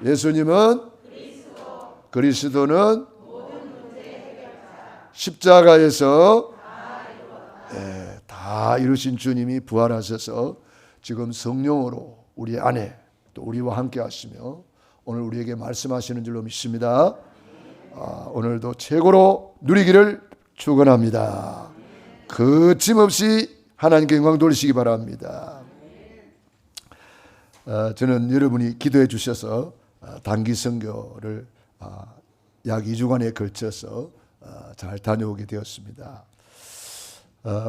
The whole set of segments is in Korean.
예수님은 그리스도는 십자가에서 다 이루신 주님이 부활하셔서 지금 성령으로 우리 안에 또 우리와 함께 하시며 오늘 우리에게 말씀하시는 줄로 믿습니다. 오늘도 최고로 누리기를 축원합니다. 거침없이 하나님께 영광 돌리시기 바랍니다. 저는 여러분이 기도해 주셔서 단기 선교를 약 2주간에 걸쳐서 잘 다녀오게 되었습니다.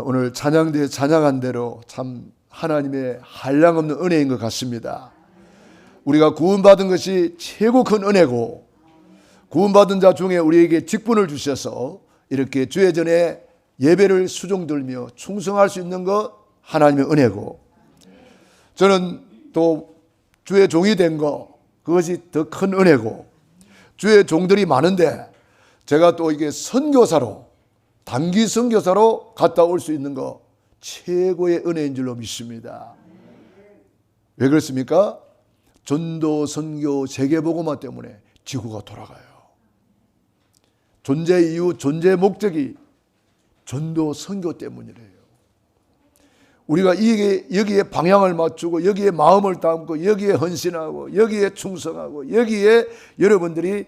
오늘 찬양대에 찬양한 대로 참 하나님의 한량없는 은혜인 것 같습니다. 우리가 구원받은 것이 최고 큰 은혜고 구원받은 자 중에 우리에게 직분을 주셔서 이렇게 주의 전에 예배를 수종들며 충성할 수 있는 것 하나님의 은혜고 저는 또 주의 종이 된 것 그것이 더 큰 은혜고 주의 종들이 많은데 제가 또 이게 선교사로 단기 선교사로 갔다 올 수 있는 것 최고의 은혜인 줄로 믿습니다. 왜 그렇습니까? 전도, 선교, 세계복음화 때문에 지구가 돌아가요. 존재 이유, 존재 목적이 전도, 선교 때문이래요. 우리가 여기에 방향을 맞추고 여기에 마음을 담고 여기에 헌신하고 여기에 충성하고 여기에 여러분들이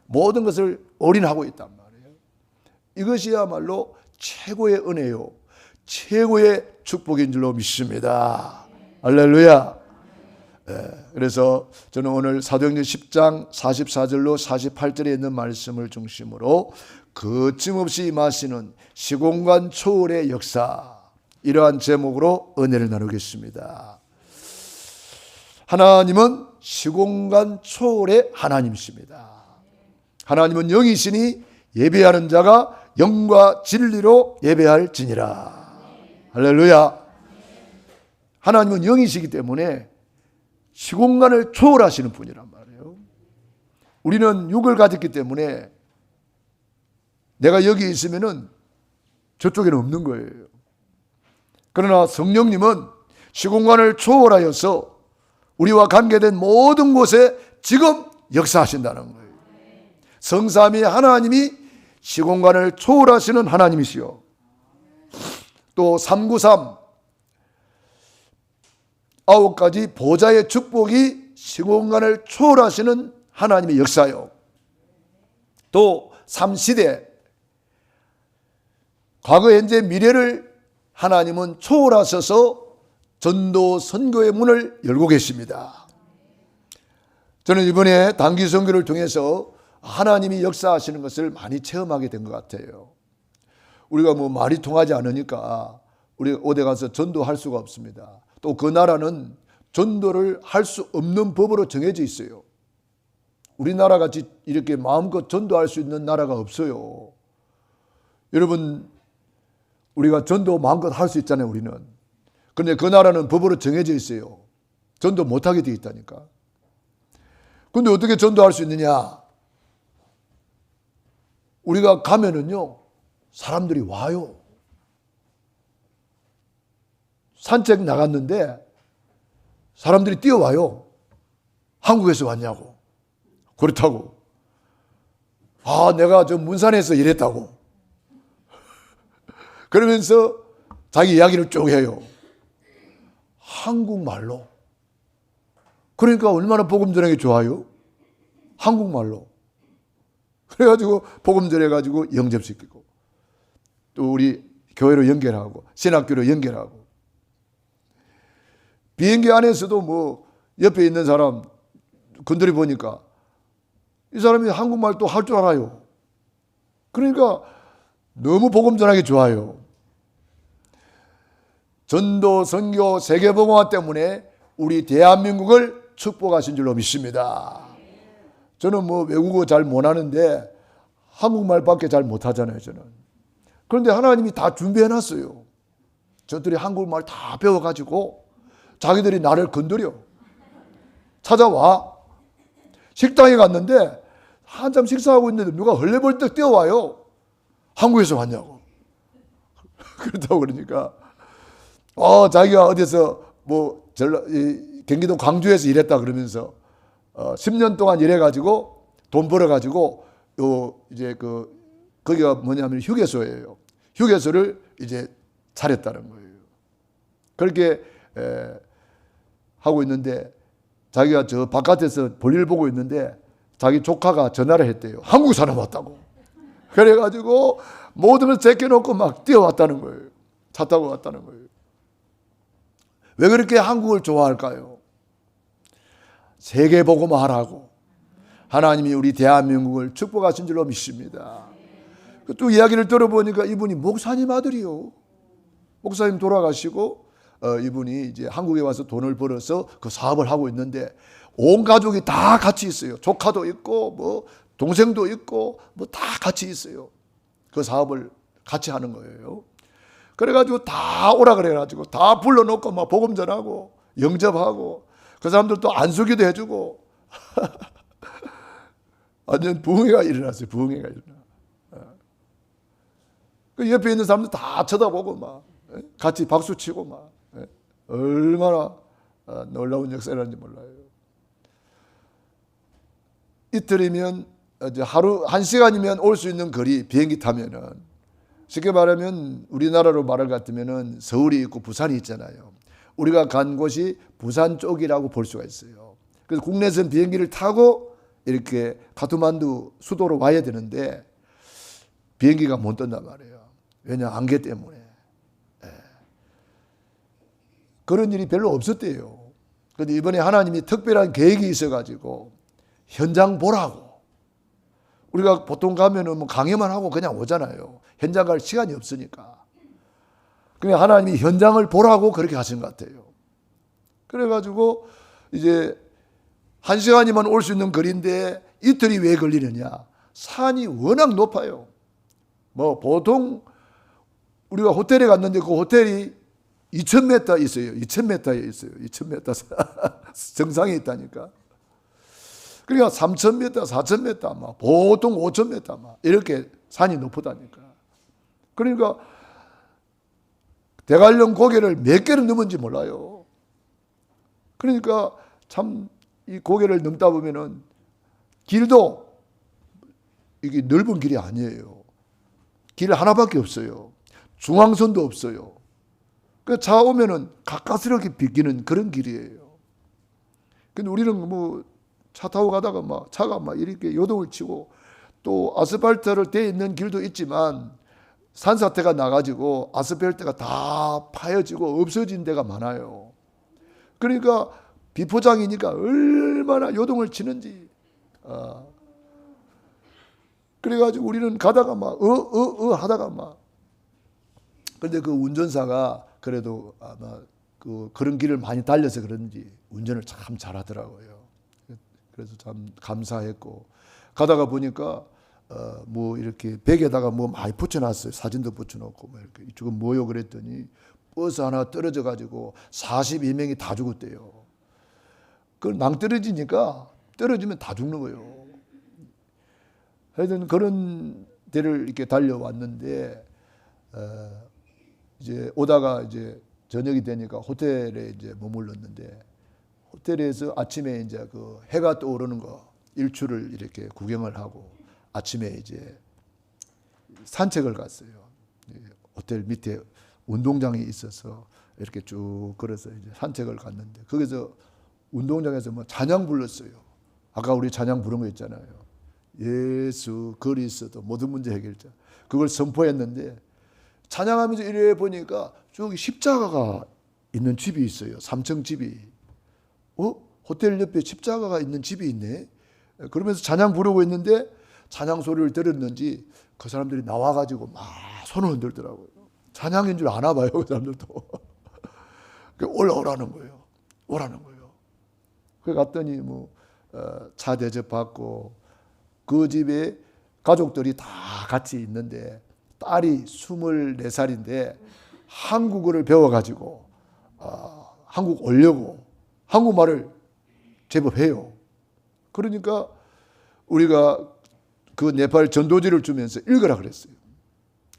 모든 것을 올인하고 있단 말이에요. 이것이야말로 최고의 은혜요. 최고의 축복인 줄로 믿습니다. 할렐루야. 그래서 저는 오늘 사도행전 10장 44절로 48절에 있는 말씀을 중심으로 거침없이 임하시는 시공간 초월의 역사 이러한 제목으로 은혜를 나누겠습니다. 하나님은 시공간 초월의 하나님이십니다. 하나님은 영이시니 예배하는 자가 영과 진리로 예배할지니라. 할렐루야. 하나님은 영이시기 때문에 시공간을 초월하시는 분이란 말이에요. 우리는 육을 가졌기 때문에 내가 여기 있으면은 저쪽에는 없는 거예요. 그러나 성령님은 시공간을 초월하여서 우리와 관계된 모든 곳에 지금 역사하신다는 거예요. 성삼위 하나님이 시공간을 초월하시는 하나님이시요. 또 393 9가지 보좌의 축복이 시공간을 초월하시는 하나님의 역사요. 또 3시대 과거, 현재, 미래를 하나님은 초월하셔서 전도, 선교의 문을 열고 계십니다. 저는 이번에 단기 선교를 통해서 하나님이 역사하시는 것을 많이 체험하게 된 것 같아요. 우리가 말이 통하지 않으니까 우리가 어디 가서 전도할 수가 없습니다. 또 그 나라는 전도를 할 수 없는 법으로 정해져 있어요. 우리나라 같이 이렇게 마음껏 전도할 수 있는 나라가 없어요. 여러분, 우리가 전도 마음껏 할 수 있잖아요, 우리는. 그런데 그 나라는 법으로 정해져 있어요. 전도 못하게 되어 있다니까. 그런데 어떻게 전도할 수 있느냐? 우리가 가면은요, 사람들이 와요. 산책 나갔는데 사람들이 뛰어와요. 한국에서 왔냐고. 그렇다고. 내가 저 문산에서 일했다고. 그러면서 자기 이야기를 쭉 해요. 한국말로. 그러니까 얼마나 복음 전하기 좋아요? 한국말로. 그래가지고 복음 전해가지고 영접시키고 또 우리 교회로 연결하고 신학교로 연결하고 비행기 안에서도 옆에 있는 사람 건드려 보니까 이 사람이 한국말 또 할 줄 알아요. 그러니까 너무 복음 전하기 좋아요. 전도, 선교, 세계복음화 때문에 우리 대한민국을 축복하신 줄로 믿습니다. 저는 외국어 잘 못하는데 한국말밖에 잘 못하잖아요, 저는. 그런데 하나님이 다 준비해놨어요. 저들이 한국말 다 배워가지고 자기들이 나를 건드려. 찾아와. 식당에 갔는데 한참 식사하고 있는데 누가 헐레벌떡 뛰어와요. 한국에서 왔냐고. 그렇다고 그러니까 자기가 어디서 경기도 광주에서 일했다 그러면서 10년 동안 일해가지고 돈 벌어가지고 이제 거기가 뭐냐면 휴게소예요. 휴게소를 이제 차렸다는 거예요. 그렇게 하고 있는데 자기가 저 바깥에서 볼일 보고 있는데 자기 조카가 전화를 했대요. 한국 사람 왔다고. 그래가지고 모든 걸 제껴놓고 막 뛰어왔다는 거예요. 차 타고 왔다는 거예요. 왜 그렇게 한국을 좋아할까요? 세계복음화 하라고 하나님이 우리 대한민국을 축복하신 줄로 믿습니다. 또 이야기를 들어보니까 이분이 목사님 아들이요. 목사님 돌아가시고 이분이 이제 한국에 와서 돈을 벌어서 그 사업을 하고 있는데 온 가족이 다 같이 있어요. 조카도 있고 뭐 동생도 있고 뭐 다 같이 있어요. 그 사업을 같이 하는 거예요. 그래가지고 다 오라 그래가지고 다 불러놓고 막 복음 전하고 영접하고 그 사람들도 안수기도 해주고 완전 부흥회가 일어났어요. 부흥회가 일어나. 그 옆에 있는 사람들 다 쳐다보고 막 같이 박수 치고 막 얼마나 놀라운 역사라는지 몰라요. 이틀이면 이제 하루 1시간이면 올 수 있는 거리 비행기 타면은 쉽게 말하면 우리나라로 말할 같으면은 서울이 있고 부산이 있잖아요. 우리가 간 곳이 부산 쪽이라고 볼 수가 있어요. 그래서 국내선 비행기를 타고 이렇게 카트만두 수도로 와야 되는데 비행기가 못 뜬단 말이에요. 왜냐 안개 때문에. 그런 일이 별로 없었대요. 그런데 이번에 하나님이 특별한 계획이 있어가지고 현장 보라고. 우리가 보통 가면은 뭐 강의만 하고 그냥 오잖아요. 현장 갈 시간이 없으니까. 그냥 하나님이 현장을 보라고 그렇게 하신 것 같아요. 그래가지고 이제 1시간이면 올 수 있는 거리인데 이틀이 왜 걸리느냐. 산이 워낙 높아요. 뭐 보통 우리가 호텔에 갔는데 그 호텔이 2,000m 있어요. 2,000m에 있어요. 2,000m 정상에 있다니까. 그러니까 3,000m, 4,000m, 막 보통 5,000m 막 이렇게 산이 높다니까. 그러니까 대관령 고개를 몇 개를 넘은지 몰라요. 그러니까 참 이 고개를 넘다 보면은 길도 이게 넓은 길이 아니에요. 길 하나밖에 없어요. 중앙선도 없어요. 그 차 오면은 가까스럽게 비키는 그런 길이에요. 근데 우리는 뭐 차 타고 가다가 막 차가 막 이렇게 요동을 치고 또 아스팔트를 돼 있는 길도 있지만 산사태가 나가지고 아스팔트가 다 파여지고 없어진 데가 많아요. 그러니까 비포장이니까 얼마나 요동을 치는지. 그래가지고 우리는 가다가 막 하다가 막. 근데 그 운전사가 그래도 아마 그런 길을 많이 달려서 그런지 운전을 참 잘하더라고요. 그래서 참 감사했고 가다가 보니까 뭐 이렇게 벽에다가 뭐 많이 붙여놨어요. 사진도 붙여놓고 뭐 이렇게 이쪽은 뭐요 그랬더니 버스 하나 떨어져 가지고 42명이 다 죽었대요. 그걸 낭떠러지니까 떨어지면 다 죽는 거예요. 하여튼 그런 데를 이렇게 달려왔는데 이제 오다가 이제 저녁이 되니까 호텔에 이제 머물렀는데 호텔에서 아침에 이제 그 해가 떠오르는 거 일출을 이렇게 구경을 하고 아침에 이제 산책을 갔어요. 호텔 밑에 운동장이 있어서 이렇게 쭉 걸어서 이제 산책을 갔는데 거기서 운동장에서 뭐 찬양 불렀어요. 아까 우리 찬양 부른 거 있잖아요. 예수 그리스도 모든 문제 해결자. 그걸 선포했는데 찬양하면서 이래 보니까 저기 십자가가 있는 집이 있어요. 3층 집이. 호텔 옆에 십자가가 있는 집이 있네. 그러면서 찬양 부르고 있는데 찬양 소리를 들었는지 그 사람들이 나와가지고 막 손을 흔들더라고요. 찬양인 줄 아나 봐요. 그 사람들도. 올라오라는 거예요. 오라는 거예요. 그래 갔더니 뭐 차 대접받고 그 집에 가족들이 다 같이 있는데 딸이 24살인데 한국어를 배워가지고 한국 오려고 한국말을 제법 해요. 그러니까 우리가 그 네팔 전도지를 주면서 읽으라 그랬어요.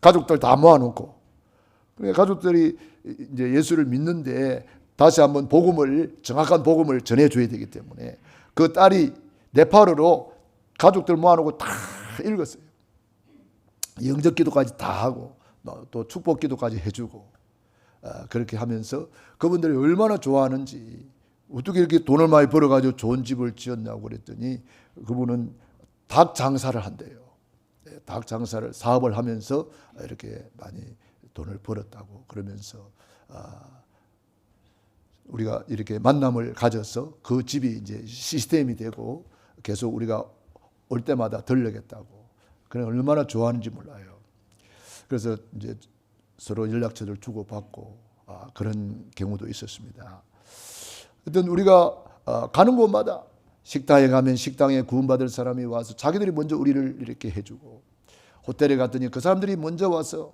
가족들 다 모아놓고. 그러니까 가족들이 이제 예수를 믿는데 다시 한번 복음을 정확한 복음을 전해줘야 되기 때문에 그 딸이 네팔어로 가족들 모아놓고 다 읽었어요. 영적 기도까지 다 하고 또 축복 기도까지 해주고 그렇게 하면서 그분들이 얼마나 좋아하는지, 어떻게 이렇게 돈을 많이 벌어가지고 좋은 집을 지었냐고 그랬더니 그분은 닭 장사를 한대요. 닭 장사를 사업을 하면서 이렇게 많이 돈을 벌었다고 그러면서 우리가 이렇게 만남을 가져서 그 집이 이제 시스템이 되고 계속 우리가 올 때마다 들르겠다고. 그래 얼마나 좋아하는지 몰라요. 그래서 이제 서로 연락처를 주고받고 그런 경우도 있었습니다. 하여튼 우리가 가는 곳마다 식당에 가면 식당에 구원받을 사람이 와서 자기들이 먼저 우리를 이렇게 해주고, 호텔에 갔더니 그 사람들이 먼저 와서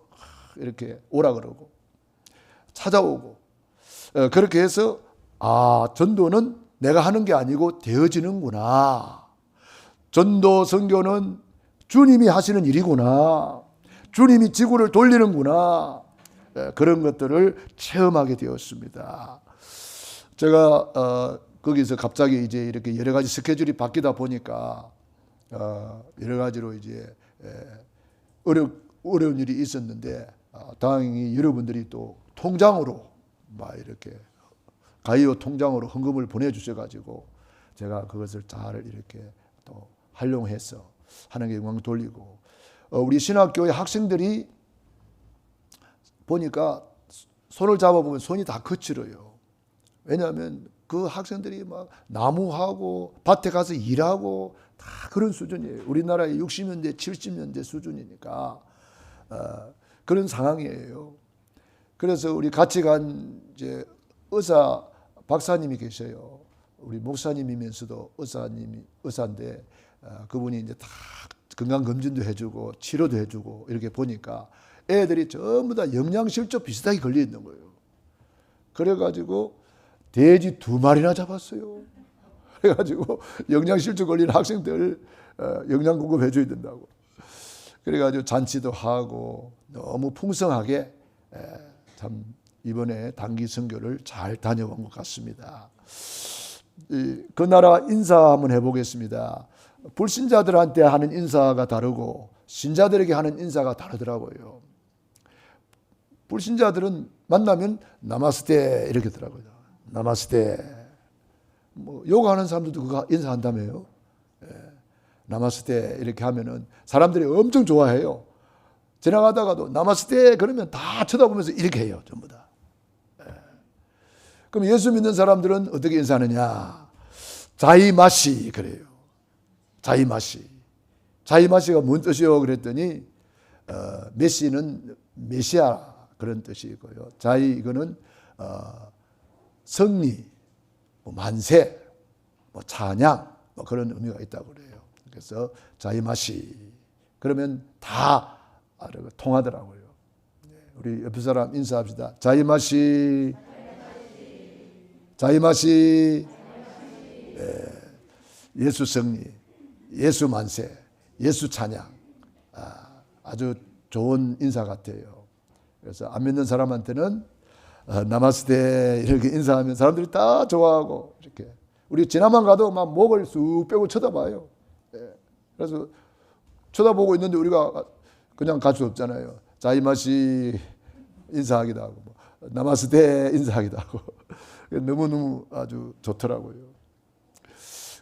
이렇게 오라 그러고 찾아오고, 그렇게 해서 전도는 내가 하는 게 아니고 되어지는구나. 전도 선교는 주님이 하시는 일이구나. 주님이 지구를 돌리는구나. 그런 것들을 체험하게 되었습니다. 제가 거기서 갑자기 이제 이렇게 여러 가지 스케줄이 바뀌다 보니까 여러 가지로 이제 어려운 일이 있었는데 다행히 여러분들이 또 통장으로 막 이렇게 가이오 통장으로 헌금을 보내주셔가지고 제가 그것을 잘 이렇게 또 활용해서 하나님께 영광 돌리고, 우리 신학교의 학생들이 보니까 손을 잡아보면 손이 다 거칠어요. 왜냐하면 그 학생들이 막 나무하고 밭에 가서 일하고 다 그런 수준이에요. 우리나라의 60년대, 70년대 수준이니까 그런 상황이에요. 그래서 우리 같이 간 이제 의사 박사님이 계셔요. 우리 목사님이면서도 의사인데 그분이 이제 다 건강 검진도 해주고 치료도 해주고 이렇게 보니까 애들이 전부 다 영양실조 비슷하게 걸려 있는 거예요. 그래가지고 돼지 2마리나 잡았어요. 그래가지고 영양실조 걸린 학생들 영양 공급해 줘야 된다고. 그래가지고 잔치도 하고 너무 풍성하게 참 이번에 단기 선교를 잘 다녀온 것 같습니다. 그 나라 인사 한번 해보겠습니다. 불신자들한테 하는 인사가 다르고 신자들에게 하는 인사가 다르더라고요. 불신자들은 만나면 나마스테 이렇게 하더라고요. 나마스테. 뭐 요가하는 사람들도 그거 인사한다며요. 나마스테 이렇게 하면은 사람들이 엄청 좋아해요. 지나가다가도 나마스테 그러면 다 쳐다보면서 이렇게 해요. 전부 다. 그럼 예수 믿는 사람들은 어떻게 인사하느냐? 자이마시 그래요. 자이마시. 자이마시가 뭔 뜻이요? 그랬더니 메시는 메시아 그런 뜻이고요. 자이 이거는 승리, 뭐 만세, 뭐 찬양 뭐 그런 의미가 있다고 그래요. 그래서 자이마시 그러면 다 통하더라고요. 우리 옆에 사람 인사합시다. 자이마시. 자이마시. 예수 승리, 예수 만세, 예수 찬양. 아주 좋은 인사 같아요. 그래서 안 믿는 사람한테는 나마스테 이렇게 인사하면 사람들이 다 좋아하고 이렇게 우리 지나만 가도 막 목을 쑥 빼고 쳐다봐요. 그래서 쳐다보고 있는데 우리가 그냥 갈 수 없잖아요. 자이마시 인사하기도 하고 나마스테 인사하기도 하고 너무너무 아주 좋더라고요.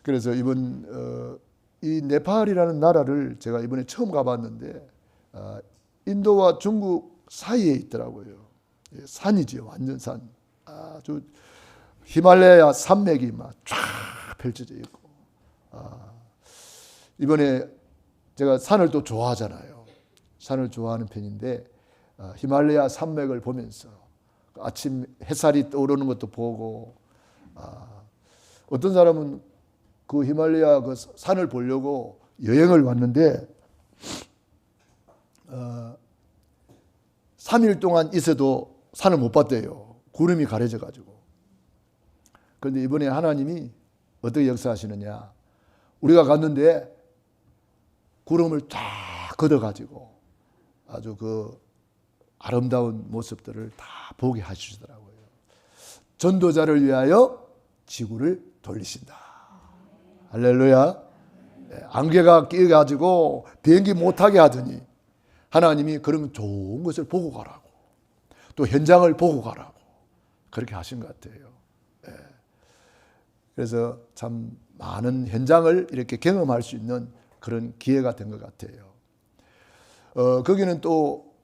그래서 이번 이 네팔이라는 나라를 제가 이번에 처음 가봤는데 인도와 중국 사이에 있더라고요. 산이죠, 완전 산. 아주 히말라야 산맥이 막 쫙 펼쳐져 있고. 이번에 제가 산을 또 좋아하잖아요. 산을 좋아하는 편인데 히말라야 산맥을 보면서 아침 햇살이 떠오르는 것도 보고 어떤 사람은 그 히말라야 그 산을 보려고 여행을 왔는데 3일 동안 있어도 산을 못 봤대요. 구름이 가려져 가지고. 그런데 이번에 하나님이 어떻게 역사하시느냐. 우리가 갔는데 구름을 쫙 걷어가지고 아주 그 아름다운 모습들을 다 보게 하시더라고요. 전도자를 위하여 지구를 돌리신다. 할렐루야. 안개가 끼어가지고 비행기 못하게 하더니 하나님이 그런 좋은 것을 보고 가라고, 또 현장을 보고 가라고 그렇게 하신 것 같아요. 그래서 참 많은 현장을 이렇게 경험할 수 있는 그런 기회가 된 것 같아요. 거기는 또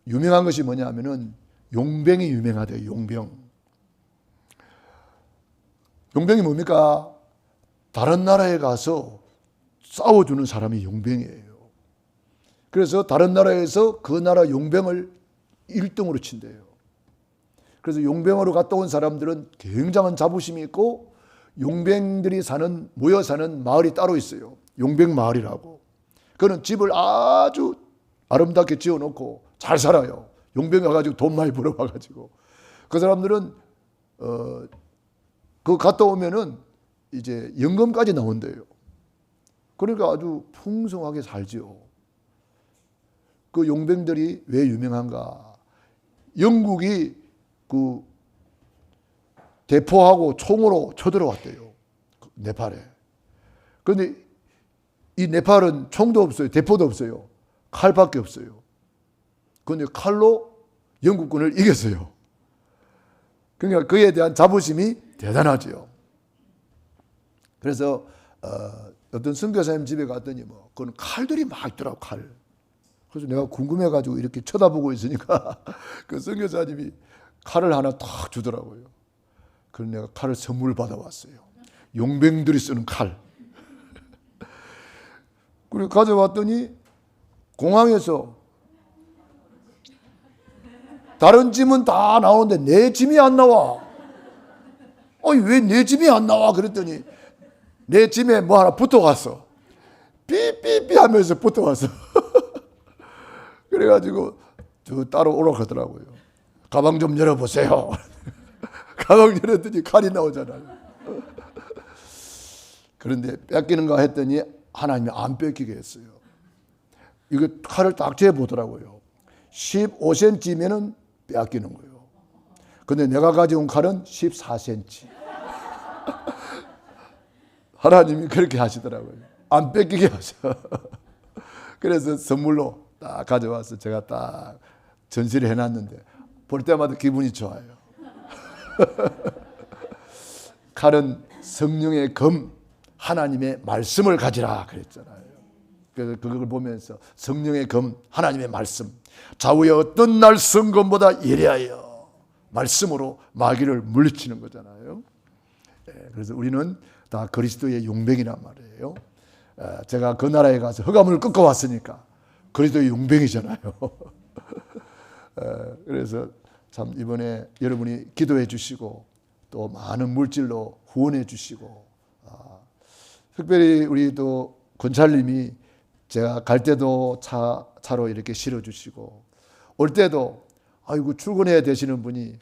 유명한 것이 뭐냐 하면은 용병이 유명하대요. 용병이 뭡니까? 다른 나라에 가서 싸워주는 사람이 용병이에요. 그래서 다른 나라에서 그 나라 용병을 1등으로 친대요. 그래서 용병으로 갔다 온 사람들은 굉장한 자부심이 있고, 용병들이 모여 사는 마을이 따로 있어요. 용병 마을이라고. 그는 집을 아주 아름답게 지어놓고 잘 살아요. 용병 와가지고 돈 많이 벌어와가지고. 그 사람들은 그 갔다 오면은 이제 연금까지 나온대요. 그러니까 아주 풍성하게 살지요. 그 용병들이 왜 유명한가? 영국이 그 대포하고 총으로 쳐들어왔대요. 네팔에. 그런데 이 네팔은 총도 없어요. 대포도 없어요. 칼밖에 없어요. 그런데 칼로 영국군을 이겼어요. 그러니까 그에 대한 자부심이 대단하죠. 그래서 어떤 선교사님 집에 갔더니 그건 칼들이 막 있더라고, 칼. 그래서 내가 궁금해가지고 이렇게 쳐다보고 있으니까 그 선교사님이 칼을 하나 탁 주더라고요. 그래서 내가 칼을 선물 받아왔어요. 용병들이 쓰는 칼. 그리고 가져왔더니 공항에서 다른 짐은 다 나오는데 내 짐이 안 나와. 아니 왜 내 짐이 안 나와? 그랬더니 내 짐에 뭐 하나 붙어왔어. 삐삐삐 하면서 붙어왔어. 그래가지고 저 따로 오라고 하더라고요. 가방 좀 열어보세요. 가방 열었더니 칼이 나오잖아요. 그런데 뺏기는가 했더니 하나님이 안 뺏기게 했어요. 이거 칼을 딱 재보더라고요. 15cm면은 뺏기는 거예요. 근데 내가 가져온 칼은 14cm. 하나님이 그렇게 하시더라고요. 안 뺏기게 하셔. 그래서 선물로 딱 가져와서 제가 딱 전시를 해놨는데 볼 때마다 기분이 좋아요. 칼은 성령의 검, 하나님의 말씀을 가지라 그랬잖아요. 그래서 그걸 보면서 성령의 검, 하나님의 말씀, 좌우의 어떤 날 성검보다 예리하여 말씀으로 마귀를 물리치는 거잖아요. 그래서 우리는 다 그리스도의 용병이란 말이에요. 제가 그 나라에 가서 흑암을 꺾어 왔으니까 그리스도의 용병이잖아요. 그래서 참 이번에 여러분이 기도해 주시고 또 많은 물질로 후원해 주시고, 특별히 우리 또 권찰님이 제가 갈 때도 차로 이렇게 실어 주시고 올 때도 아이고 출근해야 되시는 분이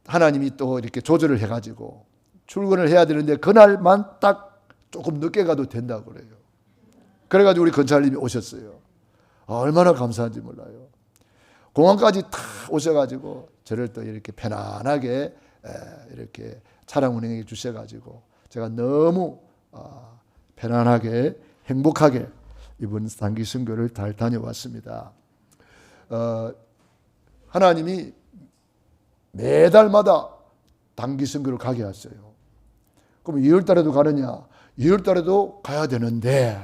하나님이 또 이렇게 조절을 해가지고 출근을 해야 되는데 그날만 딱 조금 늦게 가도 된다고 그래요. 그래가지고 우리 권찰님이 오셨어요. 얼마나 감사한지 몰라요. 공항까지 다 오셔가지고 저를 또 이렇게 편안하게 이렇게 차량 운행해 주셔가지고 제가 너무 편안하게 행복하게 이번 단기 선교를 잘 다녀왔습니다. 하나님이 매달마다 단기 선교를 가게 하셨어요. 그럼 2월 달에도 가느냐? 2월 달에도 가야 되는데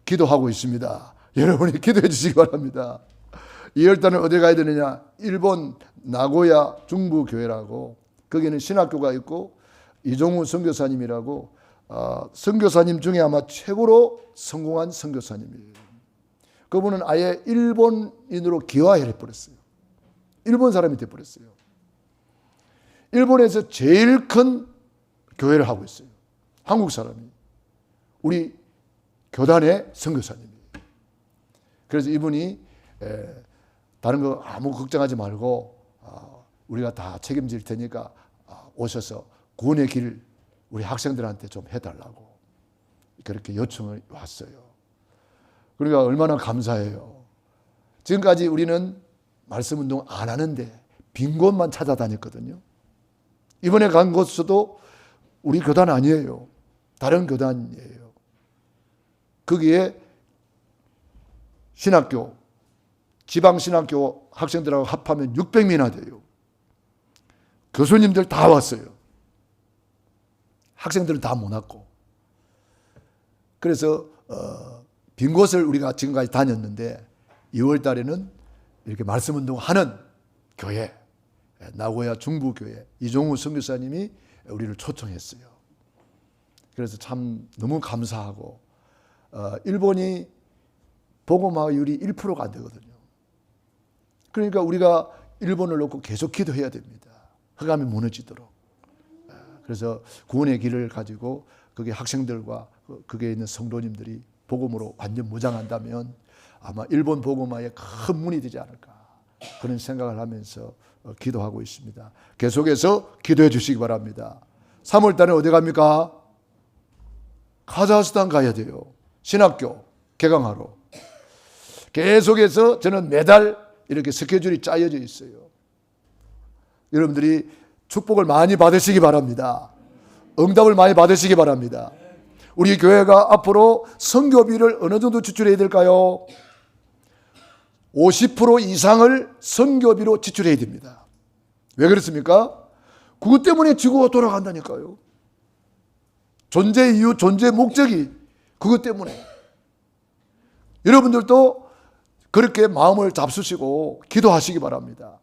기도하고 있습니다. 여러분이 기도해 주시기 바랍니다. 2월 달에 어디 가야 되느냐? 일본 나고야 중부교회라고, 거기는 신학교가 있고 이종우 선교사님이라고 선교사님 중에 아마 최고로 성공한 선교사님이에요. 그분은 아예 일본인으로 기화해버렸어요. 일본 사람이 돼버렸어요. 일본에서 제일 큰 교회를 하고 있어요. 한국 사람이. 우리 교단의 선교사님이에요. 그래서 이분이 다른 거 아무 걱정하지 말고 우리가 다 책임질 테니까 오셔서 구원의 길 우리 학생들한테 좀 해달라고 그렇게 요청을 왔어요. 그러니까 얼마나 감사해요. 지금까지 우리는 말씀 운동 안 하는데 빈 곳만 찾아다녔거든요. 이번에 간 곳도 우리 교단 아니에요. 다른 교단이에요. 거기에 신학교, 지방신학교 학생들하고 합하면 600명이나 돼요. 교수님들 다 왔어요. 학생들은 다 못 왔고. 그래서 빈 곳을 우리가 지금까지 다녔는데 2월 달에는 이렇게 말씀운동하는 교회, 나고야 중부교회 이종우 선교사님이 우리를 초청했어요. 그래서 참 너무 감사하고, 일본이 복음화율이 1%가 안 되거든요. 그러니까 우리가 일본을 놓고 계속 기도해야 됩니다. 흑암이 무너지도록. 그래서 구원의 길을 가지고 거기 학생들과 거기에 있는 성도님들이 복음으로 완전 무장한다면 아마 일본 복음화에 큰 문이 되지 않을까, 그런 생각을 하면서 기도하고 있습니다. 계속해서 기도해 주시기 바랍니다. 3월 달에 어디 갑니까? 카자흐스탄 가야 돼요. 신학교 개강하러. 계속해서 저는 매달 이렇게 스케줄이 짜여져 있어요. 여러분들이 축복을 많이 받으시기 바랍니다. 응답을 많이 받으시기 바랍니다. 우리 교회가 앞으로 선교비를 어느 정도 지출해야 될까요? 50% 이상을 선교비로 지출해야 됩니다. 왜 그렇습니까? 그것 때문에 지구가 돌아간다니까요. 존재 이유, 존재 목적이 그것 때문에. 여러분들도 그렇게 마음을 잡수시고 기도하시기 바랍니다.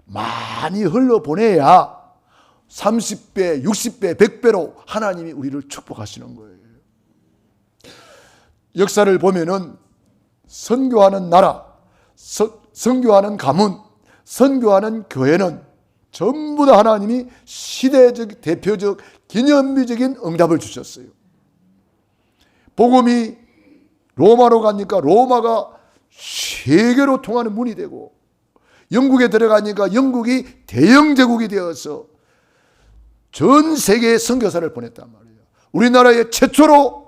많이 흘러보내야 30배, 60배, 100배로 하나님이 우리를 축복하시는 거예요. 역사를 보면은 선교하는 나라, 선교하는 가문, 선교하는 교회는 전부 다 하나님이 시대적, 대표적, 기념비적인 응답을 주셨어요. 복음이 로마로 가니까 로마가 세계로 통하는 문이 되고, 영국에 들어가니까 영국이 대영 제국이 되어서 전 세계에 선교사를 보냈단 말이에요. 우리나라에 최초로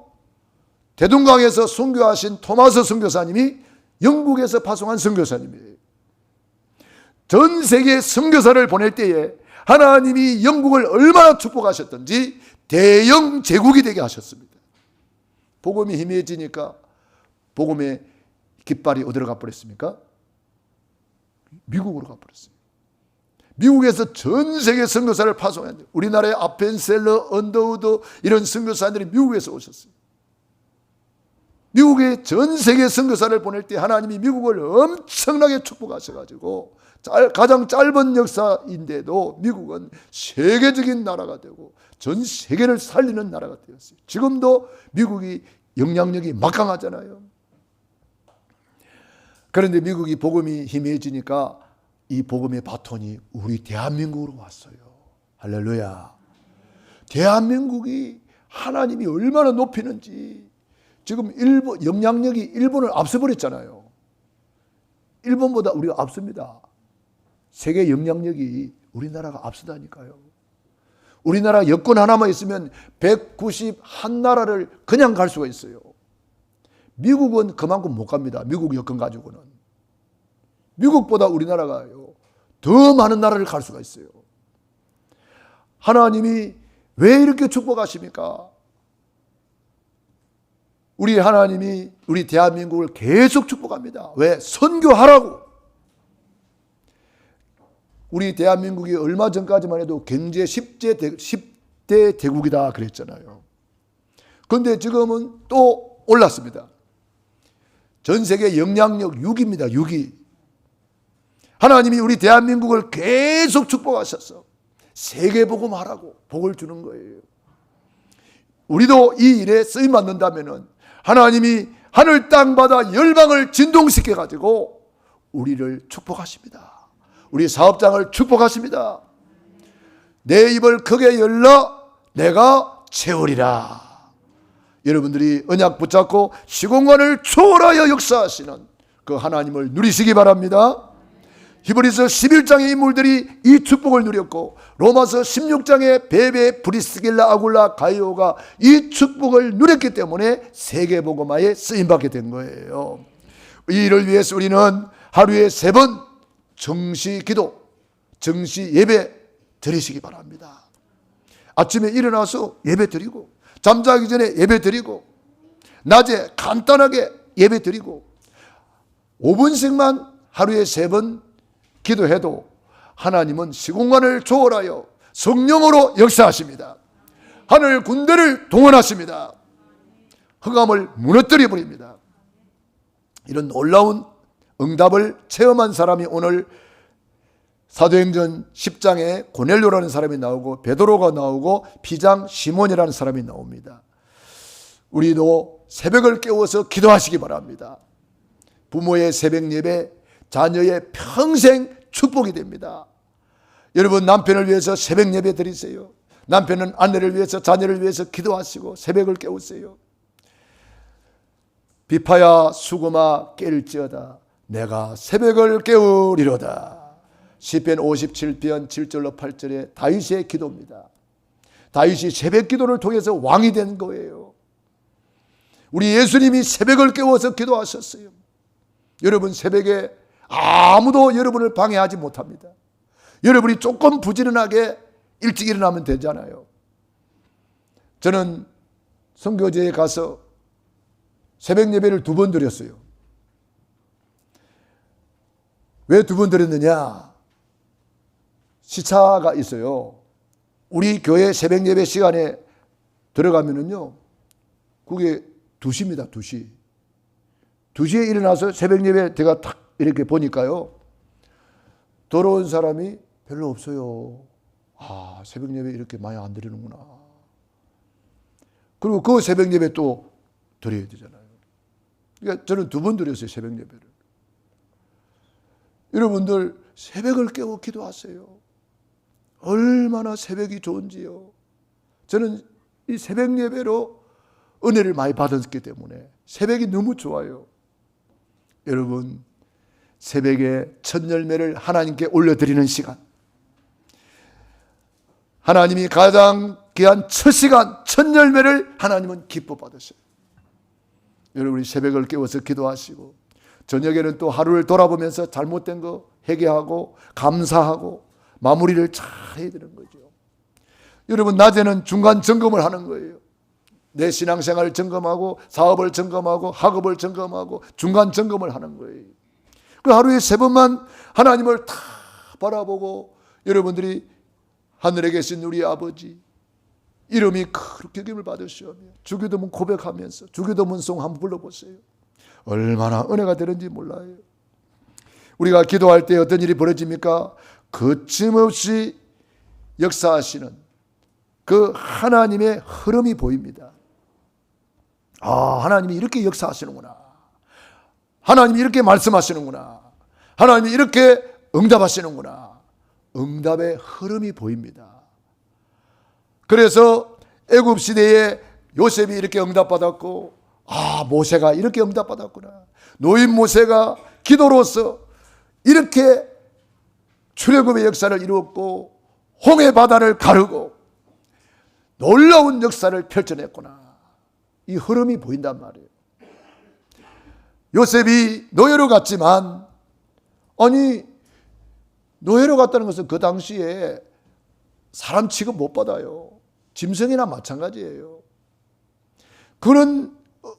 대동강에서 선교하신 토마스 선교사님이 영국에서 파송한 선교사님이에요. 전 세계에 선교사를 보낼 때에 하나님이 영국을 얼마나 축복하셨던지 대영 제국이 되게 하셨습니다. 복음이 희미해지니까 복음의 깃발이 어디로 가버렸습니까? 미국으로 가버렸어요. 미국에서 전 세계 선교사를 파송했는데, 우리나라의 아펜셀러, 언더우드 이런 선교사들이 미국에서 오셨어요. 미국에 전 세계 선교사를 보낼 때 하나님이 미국을 엄청나게 축복하셔가지고 가장 짧은 역사인데도 미국은 세계적인 나라가 되고 전 세계를 살리는 나라가 되었어요. 지금도 미국이 영향력이 막강하잖아요. 그런데 미국이 복음이 희미해지니까 이 복음의 바톤이 우리 대한민국으로 왔어요. 할렐루야. 대한민국이 하나님이 얼마나 높이는지. 지금 일본 영향력이 일본을 앞서버렸잖아요. 일본보다 우리가 앞섭니다. 세계 영향력이 우리나라가 앞서다니까요. 우리나라 여권 하나만 있으면 191나라를 그냥 갈 수가 있어요. 미국은 그만큼 못 갑니다. 미국 여권 가지고는. 미국보다 우리나라가요, 더 많은 나라를 갈 수가 있어요. 하나님이 왜 이렇게 축복하십니까? 우리 하나님이 우리 대한민국을 계속 축복합니다. 왜? 선교하라고. 우리 대한민국이 얼마 전까지만 해도 경제 10대 대국이다 그랬잖아요. 그런데 지금은 또 올랐습니다. 전 세계 영향력 6위입니다. 6위. 하나님이 우리 대한민국을 계속 축복하셔서 세계복음 하라고 복을 주는 거예요. 우리도 이 일에 쓰임 받는다면 하나님이 하늘 땅바다 열방을 진동시켜 가지고 우리를 축복하십니다. 우리 사업장을 축복하십니다. 내 입을 크게 열라 내가 채우리라. 여러분들이 언약 붙잡고 시공간을 초월하여 역사하시는 그 하나님을 누리시기 바랍니다. 히브리서 11장의 인물들이 이 축복을 누렸고, 로마서 16장의 베베, 브리스길라, 아굴라, 가이오가 이 축복을 누렸기 때문에 세계복음화에 쓰임받게 된 거예요. 이 일을 위해서 우리는 하루에 3번 정시 기도, 정시 예배 드리시기 바랍니다. 아침에 일어나서 예배 드리고, 잠자기 전에 예배 드리고 낮에 간단하게 예배 드리고 5분씩만 하루에 3번 기도해도 하나님은 시공간을 초월하여 성령으로 역사하십니다. 하늘 군대를 동원하십니다. 흑암을 무너뜨려 버립니다. 이런 놀라운 응답을 체험한 사람이 오늘 사도행전 10장에 고넬료라는 사람이 나오고 베드로가 나오고 피장 시몬이라는 사람이 나옵니다. 우리도 새벽을 깨워서 기도하시기 바랍니다. 부모의 새벽 예배, 자녀의 평생 축복이 됩니다. 여러분, 남편을 위해서 새벽 예배 드리세요. 남편은 아내를 위해서, 자녀를 위해서 기도하시고 새벽을 깨우세요. 비파야 수금아 깰지어다 내가 새벽을 깨우리로다. 시편 57편 7절로 8절에 다윗의 기도입니다. 다윗이 새벽 기도를 통해서 왕이 된 거예요. 우리 예수님이 새벽을 깨워서 기도하셨어요. 여러분, 새벽에 아무도 여러분을 방해하지 못합니다. 여러분이 조금 부지런하게 일찍 일어나면 되잖아요. 저는 선교제에 가서 새벽 예배를 2번 드렸어요. 왜 2번 드렸느냐? 시차가 있어요. 우리 교회 새벽 예배 시간에 들어가면은요, 그게 2시입니다. 2시. 2시에 일어나서 새벽 예배 제가 탁 이렇게 보니까요, 들어온 사람이 별로 없어요. 아, 새벽 예배 이렇게 많이 안 드리는구나. 그리고 그 새벽 예배 또 드려야 되잖아요. 그러니까 저는 2번 드렸어요, 새벽 예배를. 여러분들 새벽을 깨워 기도하세요. 얼마나 새벽이 좋은지요. 저는 이 새벽 예배로 은혜를 많이 받았기 때문에 새벽이 너무 좋아요. 여러분, 새벽에 첫 열매를 하나님께 올려드리는 시간, 하나님이 가장 귀한 첫 시간, 첫 열매를 하나님은 기뻐 받으셔요. 여러분이 새벽을 깨워서 기도하시고 저녁에는 또 하루를 돌아보면서 잘못된 거 회개하고 감사하고 마무리를 잘 해야 되는 거죠. 여러분, 낮에는 중간 점검을 하는 거예요. 내 신앙생활을 점검하고 사업을 점검하고 학업을 점검하고 중간 점검을 하는 거예요. 그 하루에 3번만 하나님을 다 바라보고 여러분들이 하늘에 계신 우리 아버지 이름이 그렇게 기쁨을 받으시오며 주기도문 고백하면서 주기도문송 한번 불러보세요. 얼마나 은혜가 되는지 몰라요. 우리가 기도할 때 어떤 일이 벌어집니까? 거침없이 역사하시는 그 하나님의 흐름이 보입니다. 아, 하나님이 이렇게 역사하시는구나. 하나님이 이렇게 말씀하시는구나. 하나님이 이렇게 응답하시는구나. 응답의 흐름이 보입니다. 그래서 애굽 시대에 요셉이 이렇게 응답받았고, 아, 모세가 이렇게 응답받았구나. 노인 모세가 기도로서 이렇게 출애굽의 역사를 이루었고 홍해 바다를 가르고 놀라운 역사를 펼쳐냈구나. 이 흐름이 보인단 말이에요. 요셉이 노예로 갔지만, 아니, 노예로 갔다는 것은 그 당시에 사람 취급 못 받아요. 짐승이나 마찬가지예요. 그런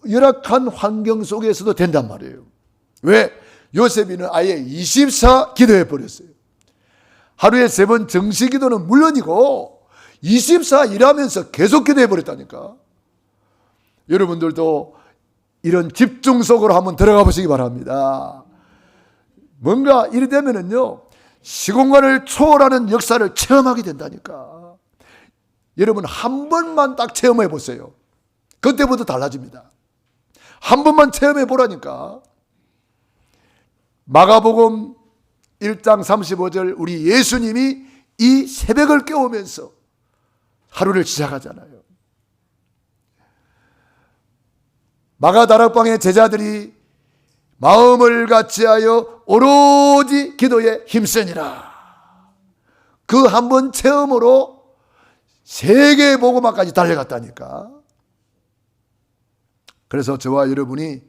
열악한 환경 속에서도 된단 말이에요. 왜? 요셉이는 아예 24 기도해 버렸어요. 하루에 3번 정시 기도는 물론이고 24 일하면서 계속 기도해 버렸다니까. 여러분들도 이런 집중 속으로 한번 들어가 보시기 바랍니다. 뭔가 이래 되면은요, 시공간을 초월하는 역사를 체험하게 된다니까. 여러분, 한 번만 딱 체험해 보세요. 그때부터 달라집니다. 한 번만 체험해 보라니까. 마가복음 1장 35절 우리 예수님이 이 새벽을 깨우면서 하루를 시작하잖아요. 마가다락방의 제자들이 마음을 같이하여 오로지 기도에 힘쓰니라. 그 한 번 체험으로 세계 복음화까지 달려갔다니까. 그래서 저와 여러분이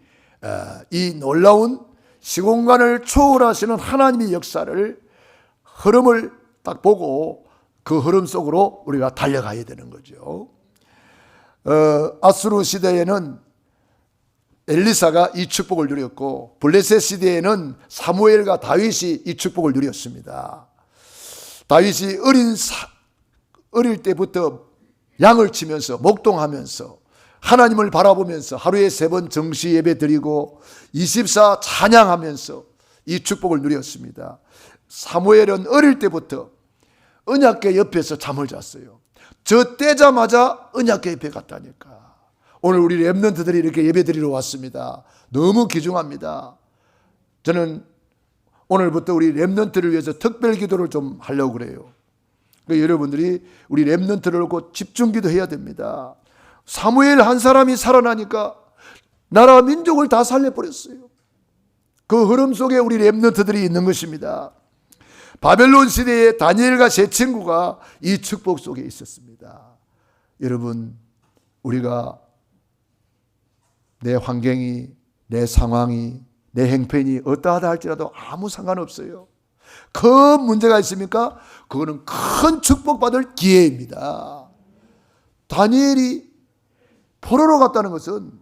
이 놀라운 시공간을 초월하시는 하나님의 역사를, 흐름을 딱 보고 그 흐름 속으로 우리가 달려가야 되는 거죠. 아수르 시대에는 엘리사가 이 축복을 누렸고, 블레셋 시대에는 사무엘과 다윗이 이 축복을 누렸습니다. 다윗이 어릴 때부터 양을 치면서 목동하면서 하나님을 바라보면서 하루에 3번 정시 예배 드리고 24 찬양하면서 이 축복을 누렸습니다. 사무엘은 어릴 때부터 언약궤 옆에서 잠을 잤어요. 저 떼자마자 언약궤 옆에 갔다니까. 오늘 우리 렘넌트들이 이렇게 예배 드리러 왔습니다. 너무 귀중합니다. 저는 오늘부터 우리 렘넌트를 위해서 특별 기도를 좀 하려고 그래요. 그러니까 여러분들이 우리 렘넌트를 놓고 집중 기도해야 됩니다. 사무엘 한 사람이 살아나니까 나라 민족을 다 살려버렸어요. 그 흐름 속에 우리 렘넌트들이 있는 것입니다. 바벨론 시대에 다니엘과 세 친구가 이 축복 속에 있었습니다. 여러분, 우리가 내 환경이, 내 상황이, 내 행편이 어떠하다 할지라도 아무 상관없어요. 큰 문제가 있습니까? 그거는 큰 축복받을 기회입니다. 다니엘이 포로로 갔다는 것은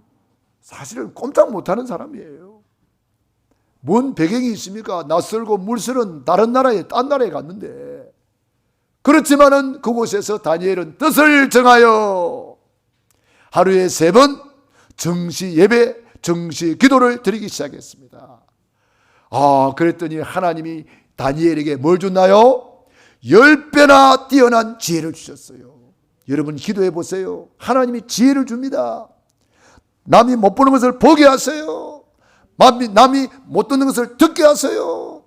사실은 꼼짝 못하는 사람이에요. 뭔 배경이 있습니까? 낯설고 물설은 다른 나라에, 딴 나라에 갔는데, 그렇지만은 그곳에서 다니엘은 뜻을 정하여 하루에 3번 정시 예배, 정시 기도를 드리기 시작했습니다. 그랬더니 하나님이 다니엘에게 뭘 줬나요? 10배나 뛰어난 지혜를 주셨어요. 여러분 기도해 보세요. 하나님이 지혜를 줍니다. 남이 못 보는 것을 보게 하세요. 남이 못 듣는 것을 듣게 하세요.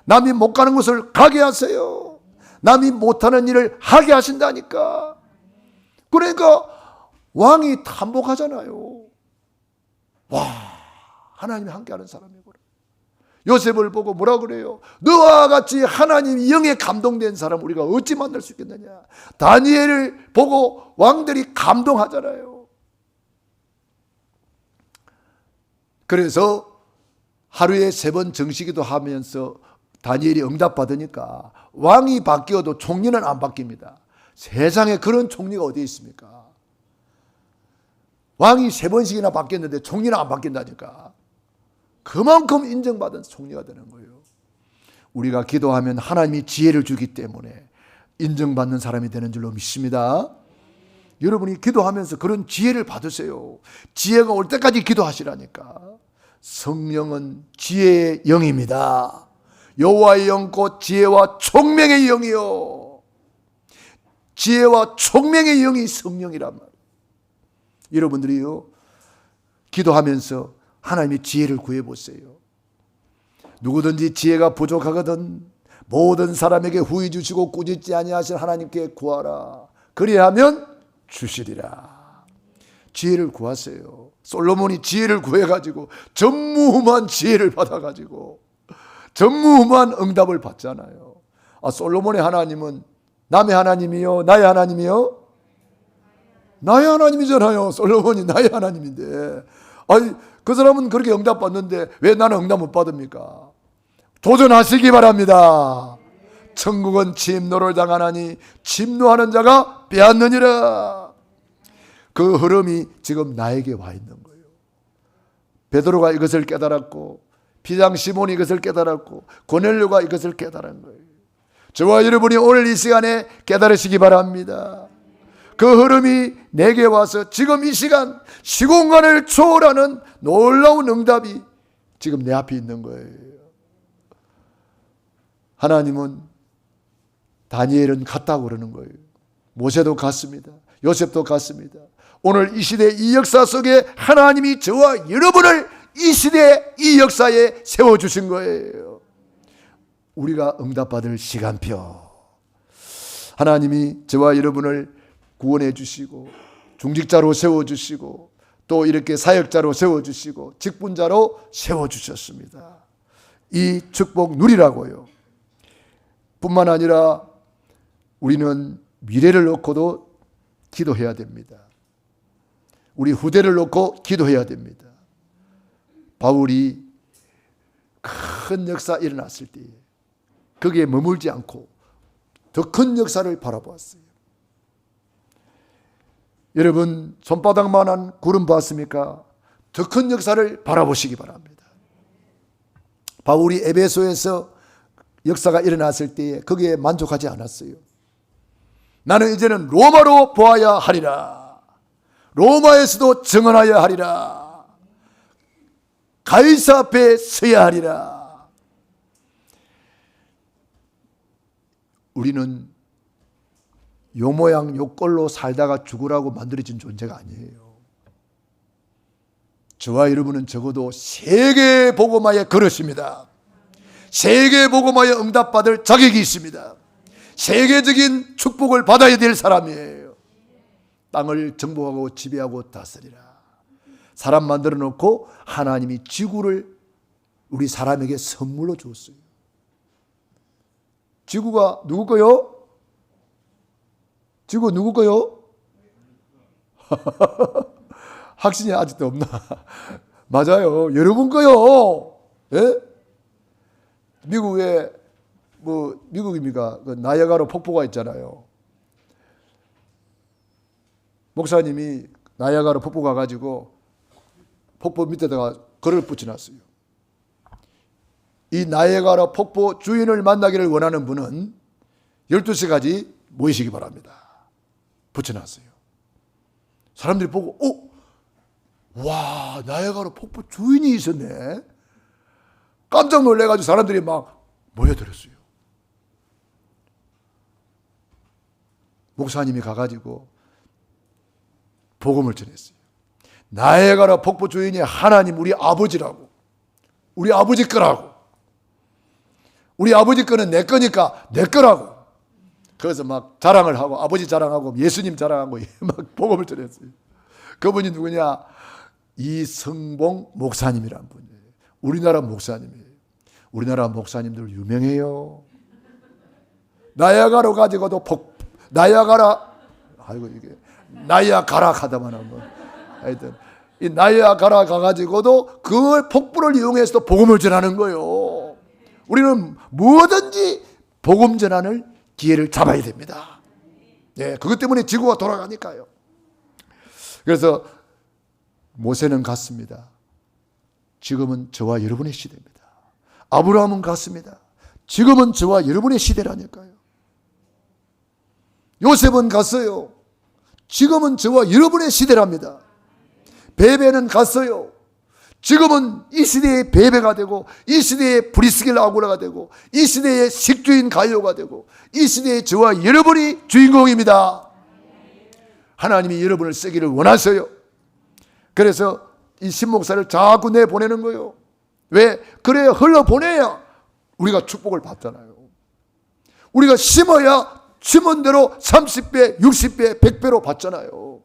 남이 못 가는 곳을 가게 하세요. 남이 못하는 일을 하게 하신다니까. 그러니까 왕이 탐복하잖아요. 와, 하나님이 함께하는 사람이구나. 요셉을 보고 뭐라 그래요? 너와 같이 하나님 영에 감동된 사람 우리가 어찌 만날 수 있겠느냐. 다니엘을 보고 왕들이 감동하잖아요. 그래서 하루에 3번 정시기도 하면서 다니엘이 응답받으니까 왕이 바뀌어도 총리는 안 바뀝니다. 세상에 그런 총리가 어디 있습니까? 왕이 3번씩이나 바뀌었는데 총리는 안 바뀐다니까. 그만큼 인정받은 총리가 되는 거예요. 우리가 기도하면 하나님이 지혜를 주기 때문에 인정받는 사람이 되는 줄로 믿습니다. 여러분이 기도하면서 그런 지혜를 받으세요. 지혜가 올 때까지 기도하시라니까. 성령은 지혜의 영입니다. 여호와의 영 곧 지혜와 총명의 영이요. 지혜와 총명의 영이 성령이란 말이에요. 여러분들이요, 기도하면서 하나님의 지혜를 구해보세요. 누구든지 지혜가 부족하거든 모든 사람에게 후히 주시고 꾸짖지 아니하신 하나님께 구하라. 그리하면 주시리라. 지혜를 구하세요. 솔로몬이 지혜를 구해가지고 전무후무한 지혜를 받아가지고 전무후무한 응답을 받잖아요. 솔로몬의 하나님은 남의 하나님이요 나의 하나님이요? 나의 하나님이잖아요. 솔로몬이 나의 하나님인데, 그 사람은 그렇게 응답 받는데 왜 나는 응답 못 받습니까? 도전하시기 바랍니다. 천국은 침노를 당하나니 침노하는 자가 빼앗느니라. 그 흐름이 지금 나에게 와 있는 거예요. 베드로가 이것을 깨달았고, 피장 시몬이 이것을 깨달았고, 고넬료가 이것을 깨달은 거예요. 저와 여러분이 오늘 이 시간에 깨달으시기 바랍니다. 그 흐름이 내게 와서 지금 이 시간 시공간을 초월하는 놀라운 응답이 지금 내 앞에 있는 거예요. 하나님은 다니엘은 갔다고 그러는 거예요. 모세도 갔습니다. 요셉도 갔습니다. 오늘 이 시대 이 역사 속에 하나님이 저와 여러분을 이 시대 이 역사에 세워주신 거예요. 우리가 응답받을 시간표. 하나님이 저와 여러분을 구원해 주시고 중직자로 세워주시고 또 이렇게 사역자로 세워주시고 직분자로 세워주셨습니다. 이 축복 누리라고요. 뿐만 아니라 우리는 미래를 놓고도 기도해야 됩니다. 우리 후대를 놓고 기도해야 됩니다. 바울이 큰 역사 일어났을 때 거기에 머물지 않고 더 큰 역사를 바라보았어요. 여러분 손바닥만한 구름 봤습니까? 더 큰 역사를 바라보시기 바랍니다. 바울이 에베소에서 역사가 일어났을 때에 거기에 만족하지 않았어요. 나는 이제는 로마로 보아야 하리라. 로마에서도 증언하여야 하리라. 가이사 앞에 서야 하리라. 우리는 요 모양 요 꼴로 살다가 죽으라고 만들어진 존재가 아니에요. 저와 여러분은 적어도 세계 복음화의 그릇입니다. 세계 복음화에 응답받을 자격이 있습니다. 세계적인 축복을 받아야 될 사람이에요. 땅을 정복하고 지배하고 다스리라. 사람 만들어 놓고 하나님이 지구를 우리 사람에게 선물로 줬어요. 지구가 누구 거요? 지구 누구 거요? 확신이 아직도 없나? 맞아요. 여러분 거요. 예? 미국에 미국입니까? 그 나이아가라 폭포가 있잖아요. 목사님이 나이아가라 폭포 가가지고 폭포 밑에다가 글을 붙여놨어요. 이 나이아가라 폭포 주인을 만나기를 원하는 분은 12시까지 모이시기 바랍니다. 붙여놨어요. 사람들이 보고 와, 나이아가라 폭포 주인이 있었네. 깜짝 놀래가지고 사람들이 막 모여들었어요. 목사님이 가가지고 복음을 전했어요. 나이아가라 폭포 주인이 하나님 우리 아버지라고. 우리 아버지 거라고. 우리 아버지 거는 내 거니까 내 거라고. 그래서 막 자랑을 하고 아버지 자랑하고 예수님 자랑하고 막 복음을 전했어요. 그분이 누구냐? 이성봉 목사님이란 분이에요. 우리나라 목사님이에요. 우리나라 목사님들 유명해요. 나이아가라 가지고도 나이아가라 하다만 한번 하여튼 이 나이아가라 가가지고도 그 폭포를 이용해서 복음을 전하는 거예요. 우리는 뭐든지 복음 전하는 기회를 잡아야 됩니다. 네, 그것 때문에 지구가 돌아가니까요. 그래서 모세는 갔습니다. 지금은 저와 여러분의 시대입니다. 아브라함은 갔습니다. 지금은 저와 여러분의 시대라니까요. 요셉은 갔어요. 지금은 저와 여러분의 시대랍니다. 베베는 갔어요. 지금은 이 시대의 베베가 되고 이 시대의 브리스길 아구라가 되고 이 시대의 식주인 가요가 되고 이 시대의 저와 여러분이 주인공입니다. 하나님이 여러분을 쓰기를 원하세요. 그래서 이 신목사를 자꾸 내보내는 거예요. 왜? 그래야 흘러보내야 우리가 축복을 받잖아요. 우리가 심어야 심은 대로 30배, 60배, 100배로 받잖아요.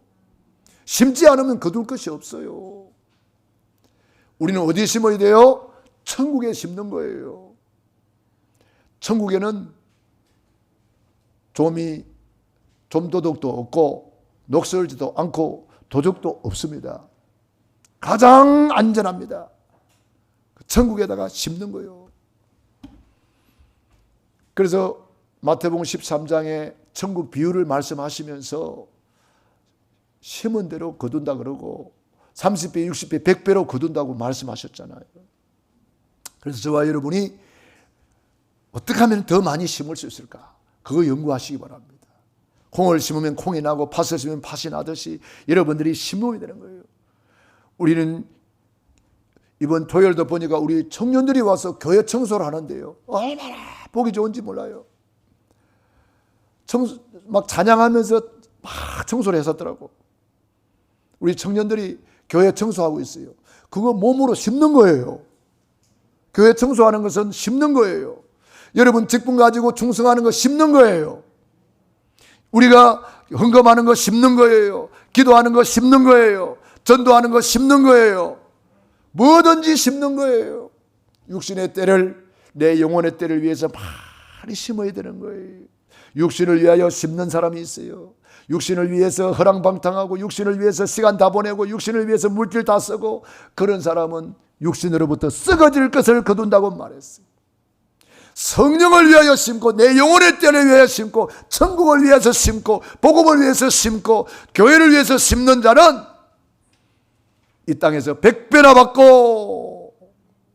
심지 않으면 거둘 것이 없어요. 우리는 어디에 심어야 돼요? 천국에 심는 거예요. 천국에는 좀도둑도 없고 녹슬지도 않고 도적도 없습니다. 가장 안전합니다. 천국에다가 심는 거예요. 그래서 마태복음 13장에 천국 비유를 말씀하시면서 심은 대로 거둔다 그러고 30배, 60배, 100배로 거둔다고 말씀하셨잖아요. 그래서 저와 여러분이 어떻게 하면 더 많이 심을 수 있을까? 그거 연구하시기 바랍니다. 콩을 심으면 콩이 나고 팥을 심으면 팥이 나듯이 여러분들이 심어야 되는 거예요. 우리는 이번 토요일도 보니까 우리 청년들이 와서 교회 청소를 하는데요. 얼마나 보기 좋은지 몰라요. 막 찬양하면서 막 청소를 했었더라고. 우리 청년들이 교회 청소하고 있어요. 그거 몸으로 심는 거예요. 교회 청소하는 것은 심는 거예요. 여러분 직분 가지고 충성하는 거 심는 거예요. 우리가 헌금하는 거 심는 거예요. 기도하는 거 심는 거예요. 전도하는 거 심는 거예요. 뭐든지 심는 거예요. 육신의 때를 내 영혼의 때를 위해서 많이 심어야 되는 거예요. 육신을 위하여 심는 사람이 있어요. 육신을 위해서 허랑방탕하고 육신을 위해서 시간 다 보내고 육신을 위해서 물질 다 쓰고 그런 사람은 육신으로부터 썩어질 것을 거둔다고 말했어요. 성령을 위하여 심고 내 영혼의 때를 위하여 심고 천국을 위해서 심고 복음을 위해서 심고 교회를 위해서 심는 자는 이 땅에서 100배나 받고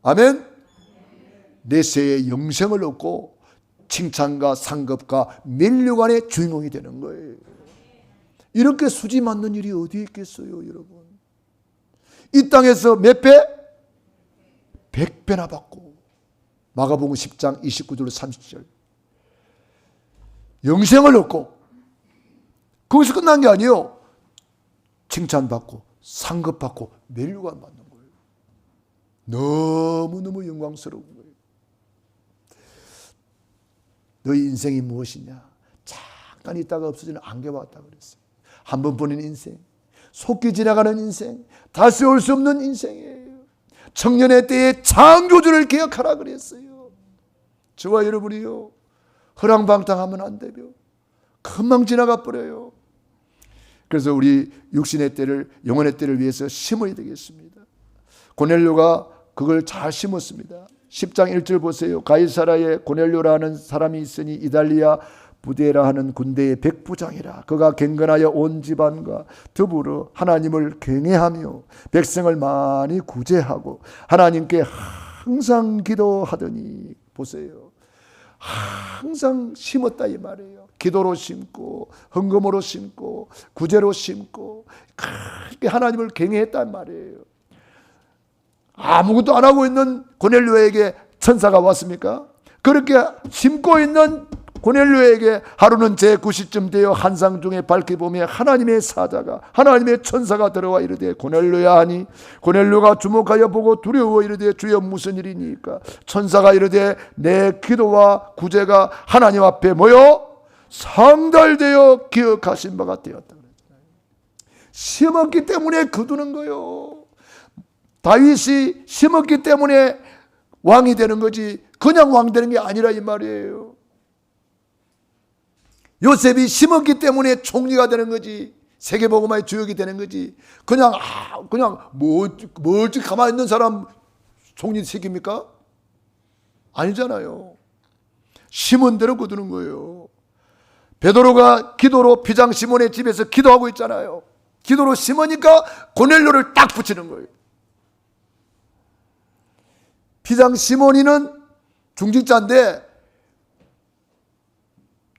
아멘 내세의 영생을 얻고 칭찬과 상급과 면류관의 주인공이 되는 거예요. 이렇게 수지 맞는 일이 어디 있겠어요, 여러분? 이 땅에서 몇 배? 100배나 받고. 마가복음 10장 29절 30절. 영생을 얻고 거기서 끝난 게 아니에요. 칭찬받고 상급받고 면류관 받는 거예요. 너무너무 영광스러운 거예요. 너희 인생이 무엇이냐? 잠깐 있다가 없어지는 안개와 같다 그랬어요. 한 번뿐인 인생, 속기 지나가는 인생, 다시 올 수 없는 인생이에요. 청년의 때의 창조주를 기억하라 그랬어요. 저와 여러분이요, 허랑방탕하면 안 되며 금방 지나가 버려요. 그래서 우리 육신의 때를, 영혼의 때를 위해서 심어야 되겠습니다. 고넬료가 그걸 잘 심었습니다. 10장 1절 보세요. 가이사라에 고넬료라는 사람이 있으니 이달리아 부데라 하는 군대의 백부장이라. 그가 경건하여 온 집안과 더불어 하나님을 경외하며 백성을 많이 구제하고 하나님께 항상 기도하더니, 보세요, 항상 심었다 이 말이에요. 기도로 심고 헌금으로 심고 구제로 심고 그렇게 하나님을 경외했단 말이에요. 아무것도 안 하고 있는 고넬료에게 천사가 왔습니까? 그렇게 심고 있는 고넬료에게 하루는 제9시쯤 되어 환상 중에 밝게 보며 하나님의 사자가, 하나님의 천사가 들어와 이르되 고넬료야 하니, 고넬료가 주목하여 보고 두려워 이르되 주여 무슨 일이니까? 천사가 이르되 내 기도와 구제가 하나님 앞에 모여 상달되어 기억하신 바가 되었다. 심었기 때문에 거두는 거요. 다윗이 심었기 때문에 왕이 되는 거지 그냥 왕 되는 게 아니라 이 말이에요. 요셉이 심었기 때문에 총리가 되는 거지, 세계복음화의 주역이 되는 거지, 그냥 멀찍 가만히 있는 사람 총리 시킵니까? 아니잖아요. 심은 대로 거두는 거예요. 베드로가 기도로 비장 시몬의 집에서 기도하고 있잖아요. 기도로 심으니까 고넬료를 딱 붙이는 거예요. 비장 시몬이는 중직자인데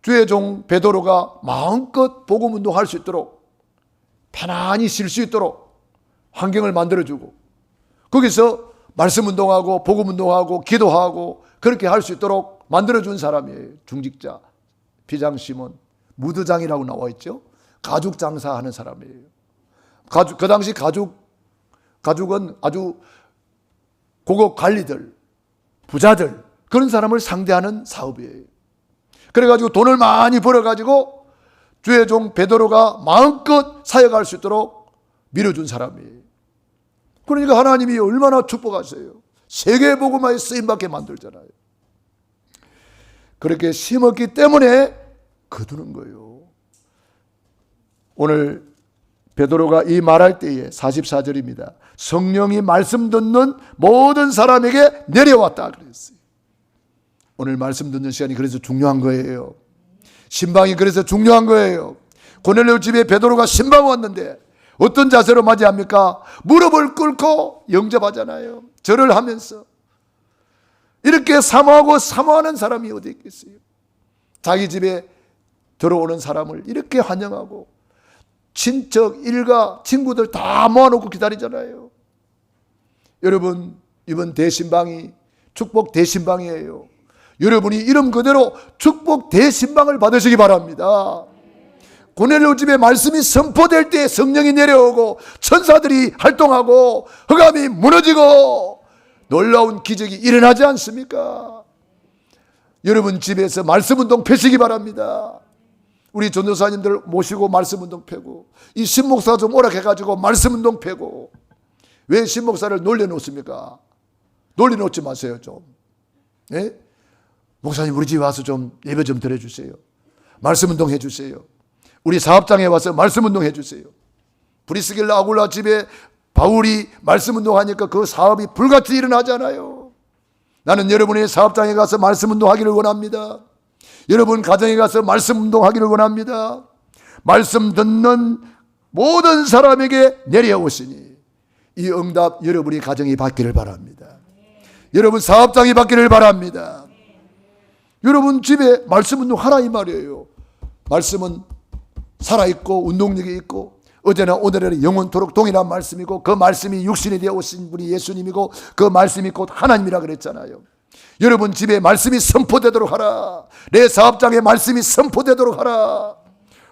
주의 종 베드로가 마음껏 복음 운동할 수 있도록, 편안히 쉴 수 있도록 환경을 만들어주고, 거기서 말씀 운동하고 복음 운동하고 기도하고 그렇게 할 수 있도록 만들어준 사람이에요. 중직자 비장 시몬, 무드장이라고 나와 있죠. 가죽 장사하는 사람이에요. 그 당시 가죽은 아주 고급 관리들, 부자들, 그런 사람을 상대하는 사업이에요. 그래가지고 돈을 많이 벌어가지고 주의 종 베드로가 마음껏 사역할 수 있도록 밀어준 사람이에요. 그러니까 하나님이 얼마나 축복하세요. 세계복음화에 쓰임받게 만들잖아요. 그렇게 심었기 때문에 거두는 거예요. 오늘 베드로가 이 말할 때에 44절입니다. 성령이 말씀 듣는 모든 사람에게 내려왔다 그랬어요. 오늘 말씀 듣는 시간이 그래서 중요한 거예요. 신방이 그래서 중요한 거예요. 고넬료 집에 베드로가 신방 왔는데 어떤 자세로 맞이합니까? 무릎을 꿇고 영접하잖아요. 절을 하면서. 이렇게 사모하는 사람이 어디 있겠어요? 자기 집에 들어오는 사람을 이렇게 환영하고 친척, 일가, 친구들 다 모아놓고 기다리잖아요. 여러분, 이번 대신방이 축복 대신방이에요. 여러분이 이름 그대로 축복 대신방을 받으시기 바랍니다. 고넬료 집에 말씀이 선포될 때 성령이 내려오고 천사들이 활동하고 흑암이 무너지고 놀라운 기적이 일어나지 않습니까? 여러분 집에서 말씀운동 펴시기 바랍니다. 우리 전도사님들 모시고 말씀운동 펴고, 이 신목사 좀 오락해가지고 말씀운동 펴고. 왜 신목사를 놀려놓습니까? 놀려놓지 마세요 좀. 예? 목사님 우리 집에 와서 좀 예배 좀 드려주세요. 말씀운동 해주세요. 우리 사업장에 와서 말씀운동 해주세요. 브리스길라 아굴라 집에 바울이 말씀운동하니까 그 사업이 불같이 일어나잖아요. 나는 여러분의 사업장에 가서 말씀 운동하기를 원합니다. 여러분 가정에 가서 말씀 운동하기를 원합니다. 말씀 듣는 모든 사람에게 내려오시니 이 응답 여러분이 가정이 받기를 바랍니다. 여러분 사업장이 받기를 바랍니다. 여러분 집에 말씀 운동하라 이 말이에요. 말씀은 살아있고 운동력이 있고 어제나 오늘에는 영원토록 동일한 말씀이고 그 말씀이 육신이 되어 오신 분이 예수님이고 그 말씀이 곧 하나님이라 그랬잖아요. 여러분 집에 말씀이 선포되도록 하라. 내 사업장에 말씀이 선포되도록 하라.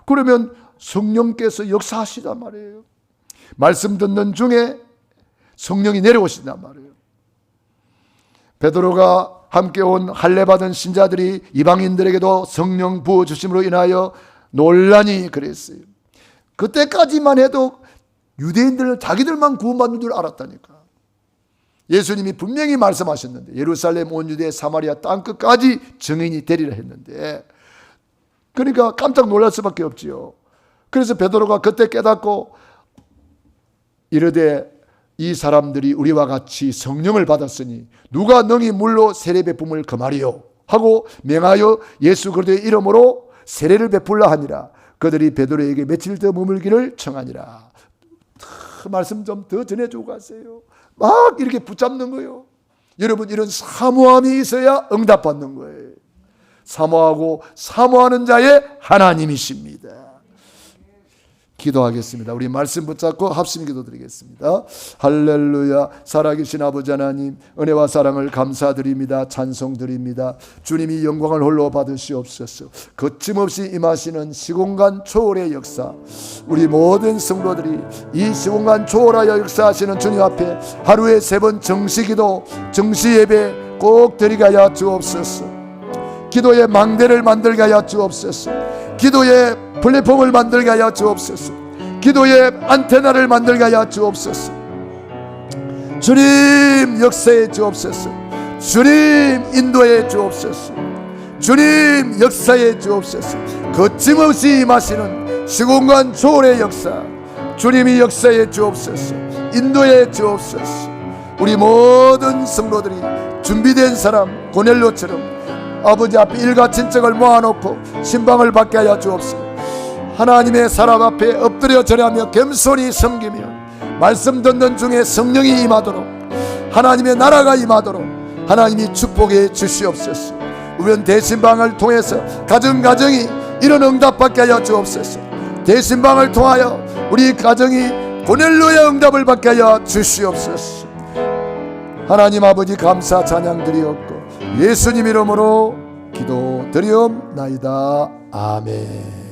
그러면 성령께서 역사하시단 말이에요. 말씀 듣는 중에 성령이 내려오신단 말이에요. 베드로가 함께 온 할례 받은 신자들이 이방인들에게도 성령 부어주심으로 인하여 논란이 그랬어요. 그때까지만 해도 유대인들은 자기들만 구원받는 줄 알았다니까. 예수님이 분명히 말씀하셨는데 예루살렘 온 유대 사마리아 땅끝까지 증인이 되리라 했는데 그러니까 깜짝 놀랄 수밖에 없지요. 그래서 베드로가 그때 깨닫고 이르되 이 사람들이 우리와 같이 성령을 받았으니 누가 능히 물로 세례 베품을 금하리요 하고 명하여 예수 그리스도의 이름으로 세례를 베풀라 하니라. 그들이 베드로에게 며칠 더 머물기를 청하니라. 말씀 좀 더 전해주고 가세요. 막 이렇게 붙잡는 거예요. 여러분 이런 사모함이 있어야 응답받는 거예요. 사모하고 사모하는 자의 하나님이십니다. 기도하겠습니다. 우리 말씀 붙잡고 합심 기도드리겠습니다. 할렐루야. 살아계신 아버지 하나님 은혜와 사랑을 감사드립니다. 찬송드립니다. 주님이 영광을 홀로 받으시옵소서. 거침없이 임하시는 시공간 초월의 역사 우리 모든 성도들이 이 시공간 초월하여 역사하시는 주님 앞에 하루에 3번 정시기도 정시예배 꼭 드리게 하여 주옵소서. 기도의 망대를 만들게 하여 주옵소서. 기도의 플랫폼을 만들게 하여 주옵소서. 기도의 안테나를 만들게 하여 주옵소서. 주님 역사해 주옵소서. 주님 인도해 주옵소서. 주님 역사해 주옵소서. 거침없이 임하시는 시공간 초월의 역사 주님이 역사해 주옵소서. 인도해 주옵소서. 우리 모든 성도들이 준비된 사람 고넬료처럼 아버지 앞에 일가 친척을 모아놓고 신방을 받게 하여 주옵소서. 하나님의 사람 앞에 엎드려 절하며 겸손히 섬기며 말씀 듣는 중에 성령이 임하도록 하나님의 나라가 임하도록 하나님이 축복해 주시옵소서. 우리는 대신방을 통해서 가정이 이런 응답받게 하여 주옵소서. 대신방을 통하여 우리 가정이 고넬료의 응답을 받게 하여 주시옵소서. 하나님 아버지 감사 찬양 드리옵고 예수님 이름으로 기도드리옵나이다. 아멘.